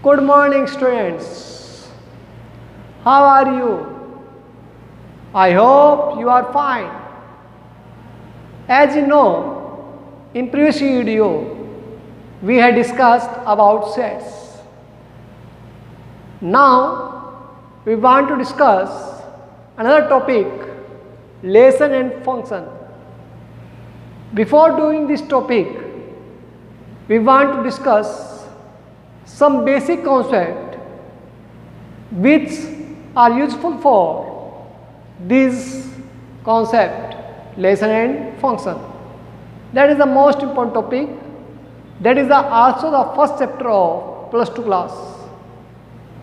Good morning, students. How are you? I hope you are fine. As you know, in previous video, we had discussed about sets. Now, we want to discuss another topic, lesson and function. Before doing this topic, we want to discuss some basic concepts which are useful for this concept, lesson and function. That is the most important topic. That is also the first chapter of plus 2 class.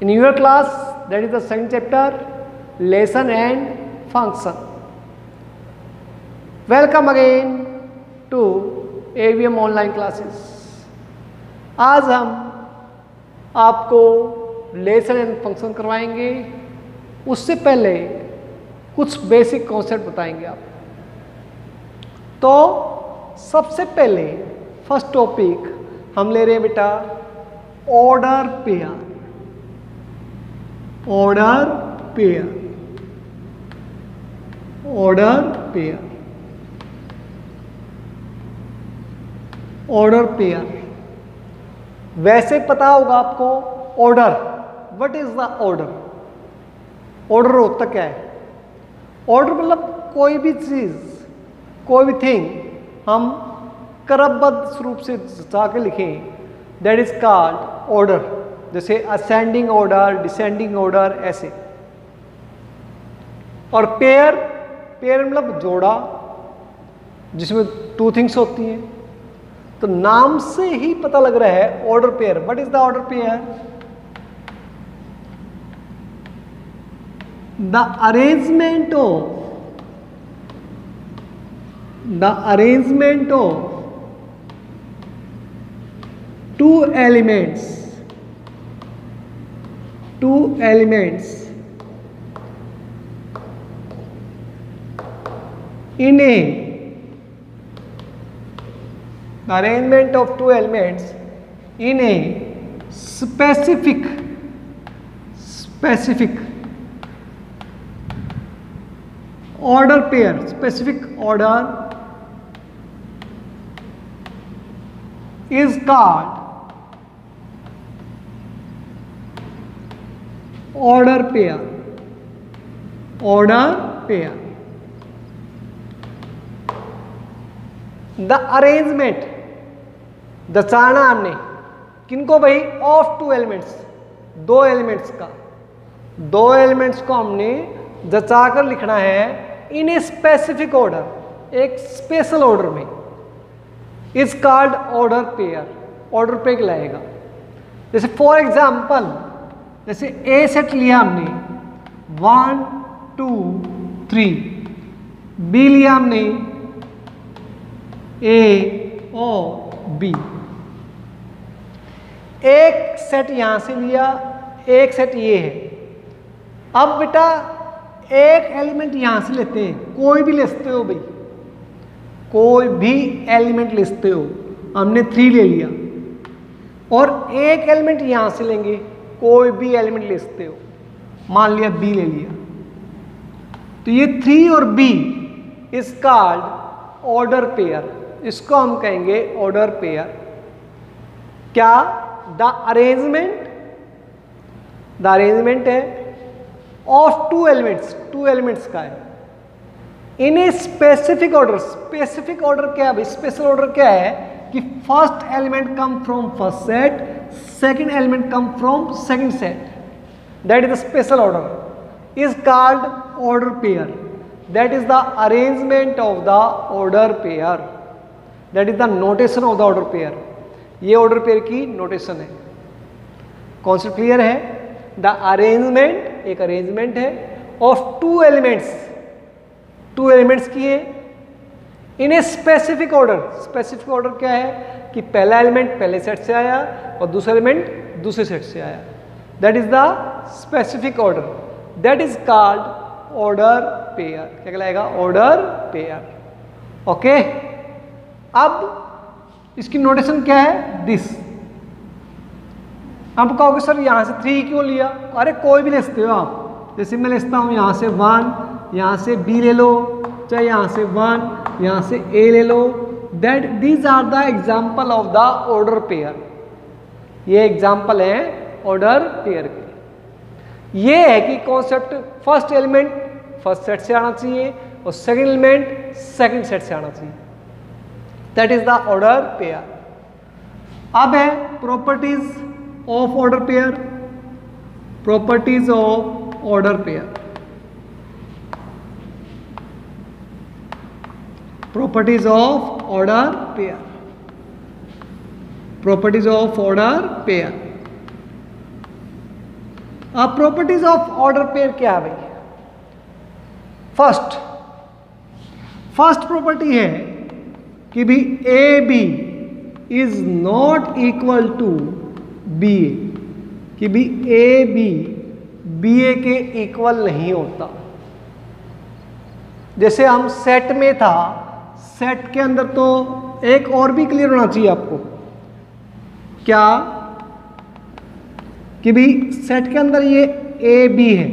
In your class, that is the second chapter, lesson and function. Welcome again to AVM online classes. आज हम आपको lesson and function करवाएंगे, उससे पहले कुछ basic concept बताएंगे आप। तो सबसे पहले फर्स्ट टॉपिक हम ले रहे हैं बेटा order pair. Order pair, order pair, order pair. वैसे पता होगा आपको order, what is the order? Order होता क्या है? ऑर्डर मतलब कोई भी चीज, कोई भी थिंग हम क्रमबद्ध रूप से जाके लिखें, दैट इज कॉल्ड ऑर्डर। जैसे असेंडिंग ऑर्डर, डिसेंडिंग ऑर्डर, ऐसे। और पेयर, पेयर मतलब जोड़ा, जिसमें टू थिंग्स होती हैं। तो नाम से ही पता लग रहा है order pair. What is the order pair? The arrangement of two elements in a the arrangement of two elements in a specific order pair, specific order is called order pair. Order pair. The arrangement, दचाना हमने किनको भाई? Of two elements, दो elements का, दो elements को हमने जचा कर लिखना है इन ए स्पेसिफिक ऑर्डर, एक स्पेशल ऑर्डर में, is called order pair. Order pair कहलाएगा। जैसे फॉर एग्जाम्पल, जैसे ए सेट लिया हमने 1 2 3, बी लिया हमने ए और बी। एक सेट यहां से लिया, एक सेट ये है। अब बेटा एक एलिमेंट यहां से लेते हैं, कोई भी ले सकते हो भाई, कोई भी एलिमेंट ले सकते हो। हमने 3 ले लिया, और एक एलिमेंट यहां से लेंगे, कोई भी एलिमेंट ले सकते हो। मान लिया बी ले लिया, तो ये 3 और B is called order pair. इसको हम कहेंगे ऑर्डर पेयर। क्या? द अरेंजमेंट है ऑफ टू एलिमेंट्स का है in a specific order. Specific order क्या है? स्पेशल ऑर्डर क्या है कि first element come from first set, second element come from second set, that is the special order, is called order pair. That is the arrangement of the order pair, that is the notation of the order pair. ये order pair की notation है। Concept clear है? The arrangement, एक arrangement है of two elements की है in a specific order. Specific order क्या है कि पहला एलिमेंट पहले सेट से आया और दूसरा एलिमेंट दूसरे सेट से आया। That is the specific order, that is called order pair. क्या कहलाएगा? Order pair. ओके, अब इसकी नोटेशन क्या है? दिस आप कहोगे सर यहाँ से 3 क्यों लिया? अरे कोई भी ले सकते हो आप, जैसे मैं लेता हूँ यहाँ से 1, यहाँ से B ले लो, चाहे यहाँ से 1, यहाँ से A ले लो। That these are the example of the order pair. ये एग्जाम्पल है ऑर्डर पेयर के। ये है कि concept first element first set से आना चाहिए और सेकंड एलिमेंट सेकंड सेट से आना चाहिए। That is the order pair. अब है properties of order pair. Properties of order pair. Properties of order pair. Properties of order pair. अब प्रॉपर्टीज ऑफ ऑर्डर पेयर क्या है भाई? फर्स्ट प्रॉपर्टी है कि भी A B is not equal to B A, कि भी ए बी बी ए के इक्वल नहीं होता। जैसे हम सेट में था, सेट के अंदर तो एक और भी क्लियर होना चाहिए आपको, क्या कि भी सेट के अंदर ये ए बी है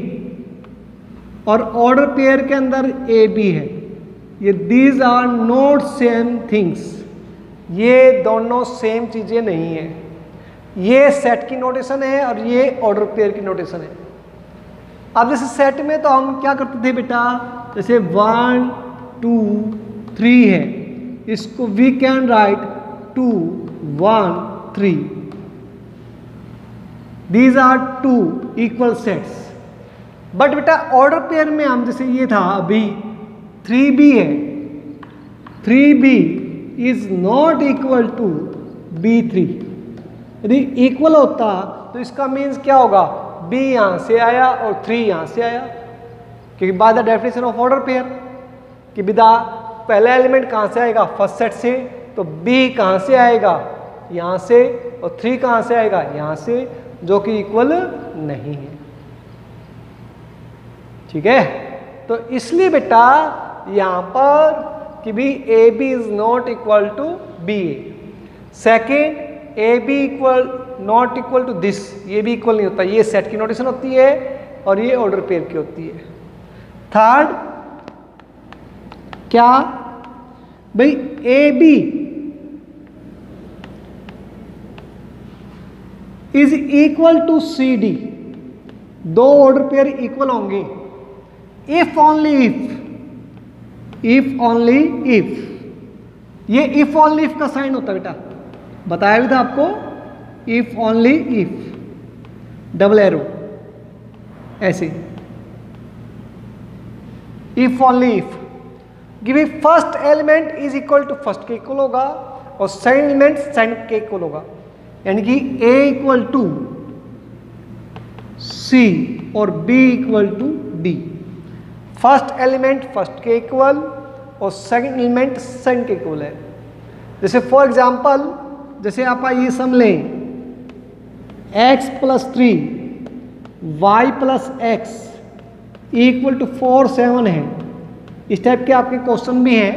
और ऑर्डर पेयर के अंदर ए बी है। ये these are not same things. ये दोनों सेम चीजें नहीं है। ये सेट की नोटेशन है और ये ऑर्डर पेयर की नोटेशन है। अब जैसे सेट में तो हम क्या करते थे बेटा, जैसे 1 2 3 है, इसको we can write 2 1 3। These are 2 equal sets. But बेटा ऑर्डर पेयर में हम जैसे ये था अभी 3b है, 3b is not equal to b3। यदि इक्वल होता तो इसका मीन्स क्या होगा, b यहां से आया और 3 यहां से आया, क्योंकि bye the definition of order pair कि विदा पहला एलिमेंट कहां से आएगा, फर्स्ट सेट से, तो b कहां से आएगा, यहां से, और 3 कहां से आएगा, यहां से, जो कि इक्वल नहीं है। ठीक है, तो इसलिए बेटा यहां पर कि भी A B is not equal to B A. Second, A B equal not equal to this, ये भी इक्वल नहीं होता। ये सेट की नोटेशन होती है और ये ऑर्डर पेयर की होती है। थर्ड क्या भाई, A B is equal to C D. दो ऑर्डर पेयर इक्वल होंगे if only if only if. ये इफ ओनली इफ का साइन होता है बेटा, बताया भी था आपको। If only if, double arrow ऐसे, if only if give first element is equal to first के इक्वल होगा और सेकंड एलिमेंट सेकंड के इक्वल होगा, यानी कि ए इक्वल टू सी और B equal to D. First element first के इक्वल और सेकंड एलिमेंट सेकंड के इक्वल है। जैसे फॉर एग्जांपल, जैसे आप ये सम लें x plus 3 y plus x equal to 4 7 है। इस टाइप के आपके क्वेश्चन भी हैं,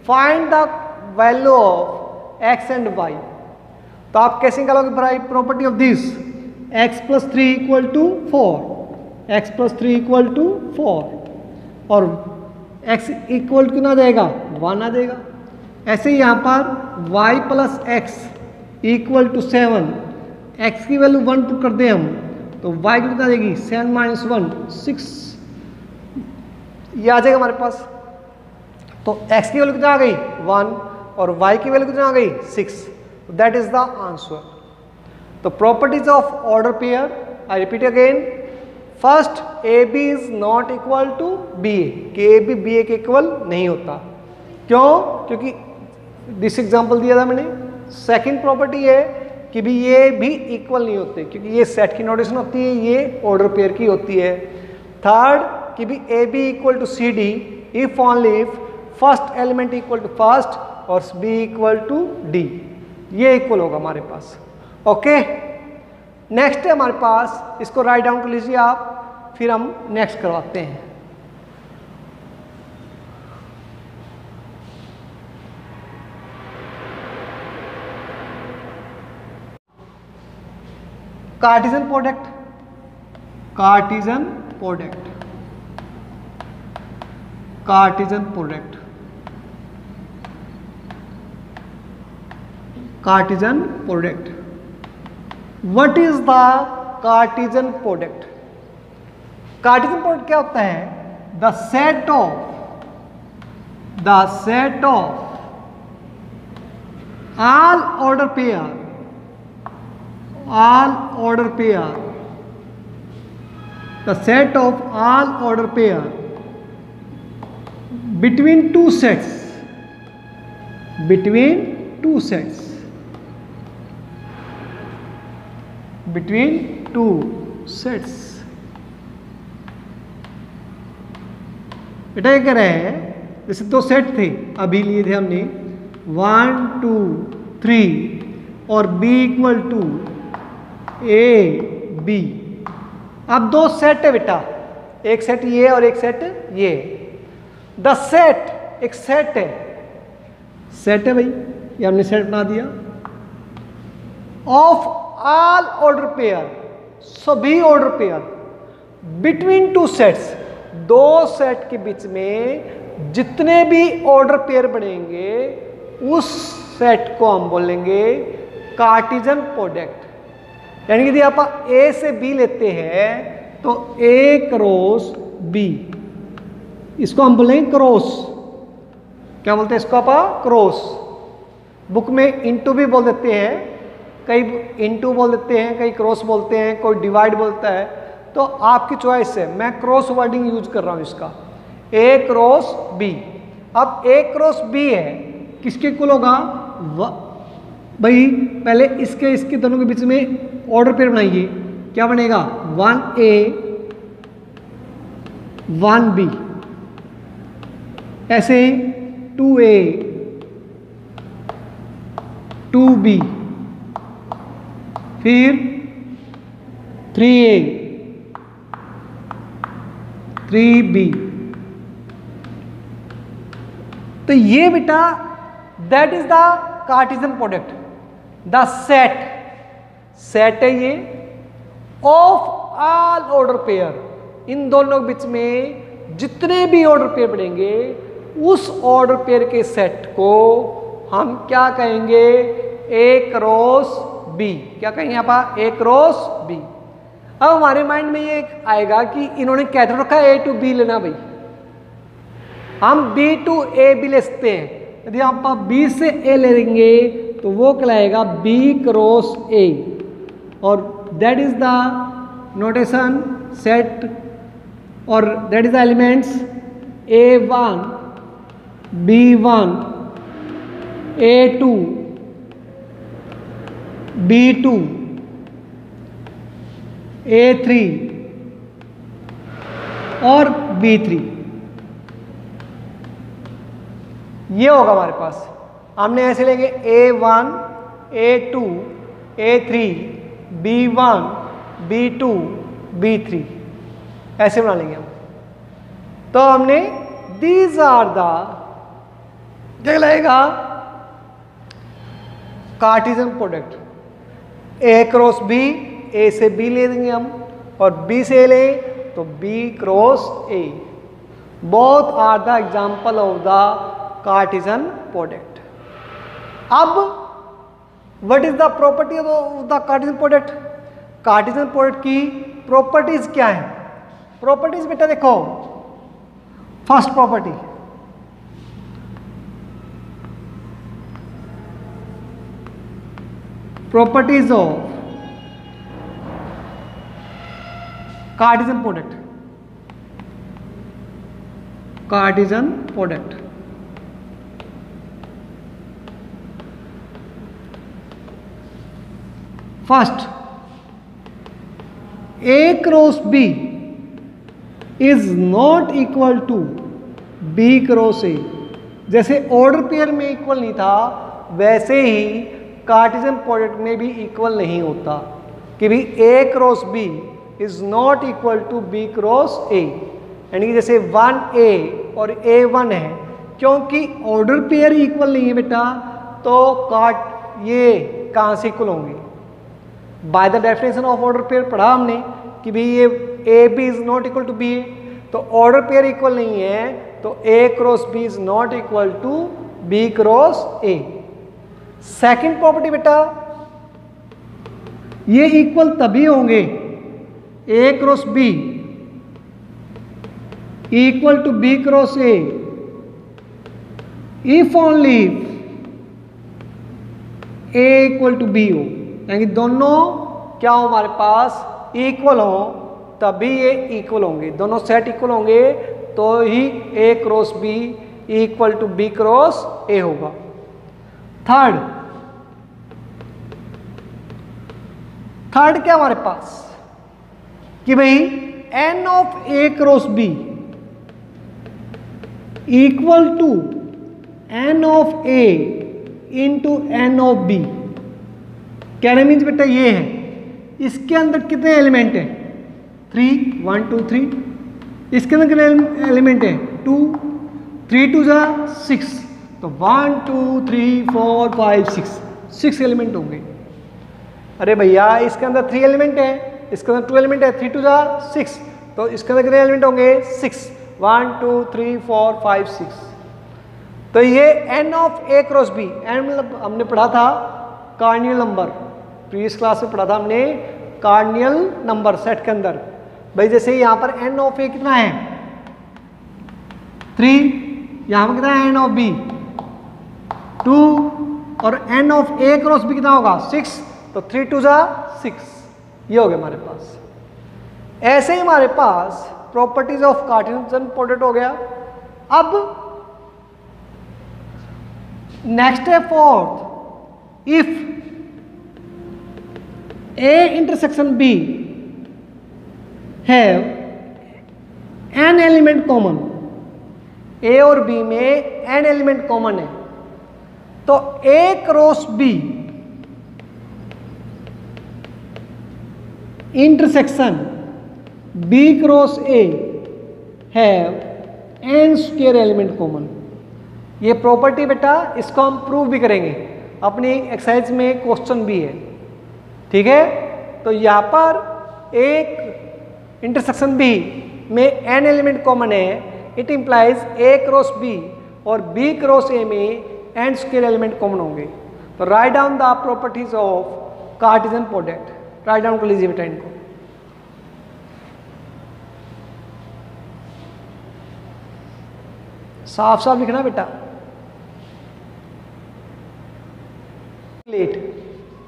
find the value of x and y। तो आप कैसे निकालोगे property of this, x plus 3 equal to 4, x plus 3 equal to 4 और x इक्वल टू कितना आ जाएगा, 1 आ जाएगा। ऐसे ही यहाँ पर y plus x equal to 7, x की वैल्यू 1 पुट कर दें हम तो y की कितना आ जाएगी, 7 माइनस 1 6, ये आ जाएगा हमारे पास। तो x की वैल्यू कितना आ गई 1 और y की वैल्यू कितना आ गई 6। That is the answer. तो properties of order pair, I repeat again, first A B is not equal to B A, कि ए बी बी ए के इक्वल नहीं होता। क्यों? क्योंकि दिस एग्जांपल दिया था मैंने। सेकंड प्रॉपर्टी है कि भी ये भी इक्वल नहीं होते, क्योंकि ये सेट की नोटेशन होती है, ये ऑर्डर पेयर की होती है। थर्ड कि भी A B equal to C D if only if first element equal to first और बी इक्वल टू डी, ये इक्वल होगा हमारे पास। ओके, नेक्स्ट है हमारे पास, इसको राइट डाउन कर लीजिए आप, फिर हम नेक्स्ट करवाते हैं। Cartesian product, Cartesian product, Cartesian product, Cartesian product. What is the Cartesian product? Cartesian product क्या होता है? The set of all order pair, all order pair, the set of all order pair between two sets, between two sets, between two sets। बेटा ये कह रहे हैं जैसे दो सेट थे अभी लिए थे हमने 1 2 3 और B equal to A B। अब दो सेट है बेटा, एक सेट ये और एक सेट ये। द सेट, एक सेट है, सेट है भाई, ये हमने सेट बना दिया। ऑफ ऑल ऑर्डर पेयर, सभी order pair, between two sets, दो सेट के बीच में जितने भी ऑर्डर पेयर बनेंगे उस सेट को हम बोलेंगे कार्टेशियन प्रोडक्ट। यानी कि यदि आप A से B लेते हैं तो A क्रॉस B, इसको हम बोलेंगे क्रॉस। क्या बोलते हैं इसको आप? क्रॉस। बुक में इनटू भी बोल देते हैं, कई इनटू बोल देते हैं, कई क्रॉस बोलते हैं, कोई डिवाइड बोलता है, तो आपकी चॉइस है। मैं क्रॉस वर्डिंग यूज कर रहा हूं इसका, A क्रॉस B। अब A क्रॉस B है, किसके इक्वल होगा? भाई पहले इसके दोनों के बीच में ऑर्डर पेयर बनाइए, क्या बनेगा? 1A 1B, ऐसे 2A 2B, फिर 3A 3B। तो ये बेटा that is the Cartesian product. The set, set है ये, ऑफ ऑल ऑर्डर पेयर, इन दोनों के बीच में जितने भी ऑर्डर पेयर बढ़ेंगे उस ऑर्डर पेयर के सेट को हम क्या कहेंगे? A cross B। क्या कहेंगे आप? A cross B। अब हमारे माइंड में ये आएगा कि इन्होंने क्या रखा? A टू B लेना भाई, हम B टू A भी ले सकते हैं। यदि आप B से A ले लेंगे तो वो कहलाएगा B क्रॉस A, और that is the notation set, और that is the elements A1 B1 A2 B2 A3 और B3। ये होगा हमारे पास। हमने ऐसे लेंगे A1 A2 A3 B1 B2 B3, ऐसे बना लेंगे हम। तो हमने दीज आर द, क्या लगेगा? Cartesian product. A cross B, A से B ले देंगे हम, और B से ले तो B cross A। Both are the example of the Cartesian product. अब what is the property of the Cartesian product? Cartesian product की प्रॉपर्टीज क्या है? प्रॉपर्टीज बेटा देखो, first property, properties of Cartesian product, Cartesian product. First, A cross B is not equal to B cross A। जैसे order pair में equal नहीं था, वैसे ही कार्टेशियन प्रोडक्ट में भी इक्वल नहीं होता कि भी A cross B is not equal to B cross A। यानी कि जैसे 1A और A1 है, क्योंकि ऑर्डर पेयर इक्वल नहीं है बेटा, तो ये कहाँ से इक्वल होंगे? By the definition of order pair पढ़ा हमने कि भाई ये A B is not equal to B, तो ऑर्डर पेयर इक्वल नहीं है तो A cross B is not equal to B cross A. Second property बेटा, ये इक्वल तभी होंगे A cross B equal to B cross A if only A equal to B हो, यानी दोनों क्या हो हमारे पास इक्वल हो तभी ये इक्वल होंगे, दोनों सेट इक्वल होंगे तो ही A cross B equal to B cross A होगा। थर्ड क्या हमारे पास कि भाई N of A cross B equal to N of A into N of B. कहने मीन्स बेटा ये है, इसके अंदर कितने एलिमेंट हैं 3 1 2 3, इसके अंदर कितने एलिमेंट हैं 2 3 2 6, तो 1 2 3 4 5 6 एलिमेंट होंगे। अरे भैया इसके अंदर 3 एलिमेंट है, इसके अंदर 2 एलिमेंट है, 3 2 6, तो इसके अंदर कितने एलिमेंट होंगे 6 1 2 3 4 5 6। तो ये n of A cross B, n मतलब हमने पढ़ा था कार्डिनल नंबर, प्रीवियस क्लास में पढ़ा था हमने कार्डिनल नंबर सेट के अंदर। भाई जैसे यहाँ पर एन ऑफ ए कितना है 3, यहाँ पर कितना है एन ऑफ बी 2 और n of A cross B कितना होगा 6, तो 3 2 6, ये हो गया हमारे पास। ऐसे ही हमारे पास प्रॉपर्टीज ऑफ कार्टेशियन प्रोडक्ट हो गया। अब नेक्स्ट है fourth, if A intersection B have N element common, A और बी में एन एलिमेंट कॉमन है, तो A cross B intersection B cross A have N square element common. ये property बेटा इसको हम प्रूव भी करेंगे, अपनी एक्सरसाइज में क्वेश्चन भी है, ठीक है। तो यहाँ पर एक इंटरसेक्शन बी में एन एलिमेंट कॉमन है, it implies A cross B और बी क्रॉस ए में एन स्क्वायर एलिमेंट कॉमन होंगे। तो write down the properties of Cartesian product, write down कर लीजिए बेटा इनको। साफ साफ लिखना बेटा।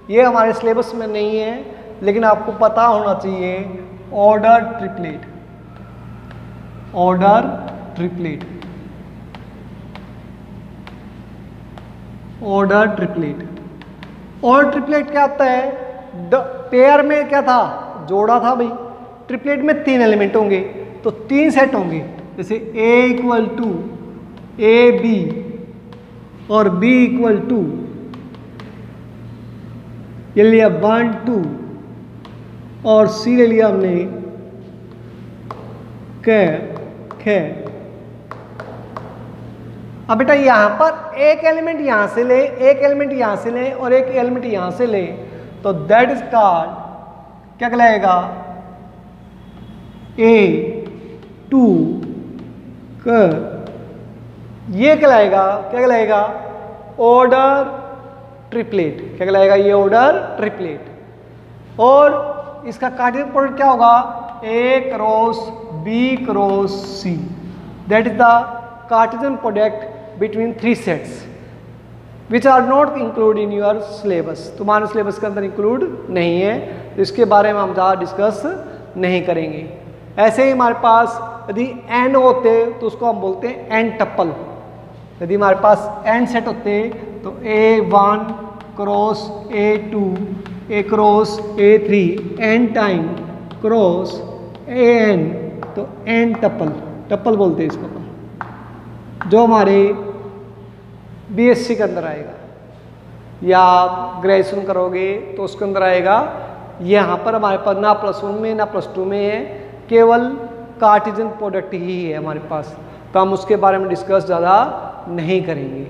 ये हमारे सिलेबस में नहीं है लेकिन आपको पता होना चाहिए, order triplet, order triplet, order triplet. Order triplet क्या होता है, पेयर में क्या था जोड़ा था भाई, ट्रिपलेट में 3 एलिमेंट होंगे तो 3 सेट होंगे, जैसे ए इक्वल टू ए बी और बी इक्वल टू, ये लिया 1 2 और सी ले लिया हमने ख। अब बेटा यहां पर एक एलिमेंट यहां से ले, एक एलिमेंट यहां से ले और एक एलिमेंट यहां से ले, तो दैट इज कॉल्ड क्या कहलाएगा ए 2 क, ये कहलाएगा क्या कहलाएगा ऑर्डर ट्रिपलेट। क्या कहलाएगा ये ऑर्डर ट्रिपलेट। और इसका कार्टेशियन प्रोडक्ट क्या होगा A cross B cross C, that is the Cartesian product between 3 sets which are not include in your syllabus. तुम्हारे सिलेबस के अंदर इंक्लूड नहीं है, तो इसके बारे में हम ज़्यादा डिस्कस नहीं करेंगे। ऐसे ही हमारे पास यदि एन होते तो उसको हम बोलते हैं एन टप्पल। यदि हमारे पास एन सेट होते तो A1 cross A2 A cross A3 n time cross AN, तो एन टप्पल, टप्पल बोलते हैं इसको, जो हमारे BSc के अंदर आएगा या आप ग्रेजुएशन करोगे तो उसके अंदर आएगा। यहाँ पर हमारे पास ना +1 में ना +2 में है, केवल कार्टेशियन प्रोडक्ट ही है हमारे पास, तो हम उसके बारे में डिस्कस ज़्यादा नहीं करेंगे।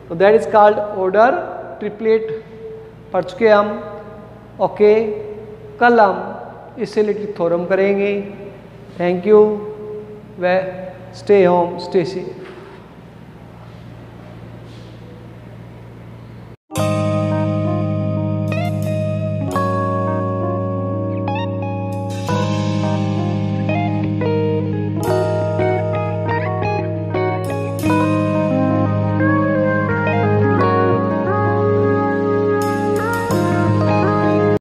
तो that is called order triplet, पढ़ चुके हम। ओके, कल हम इससे रिलेटेड थ्योरम करेंगे। थैंक यू व स्टे होम स्टे सेफ।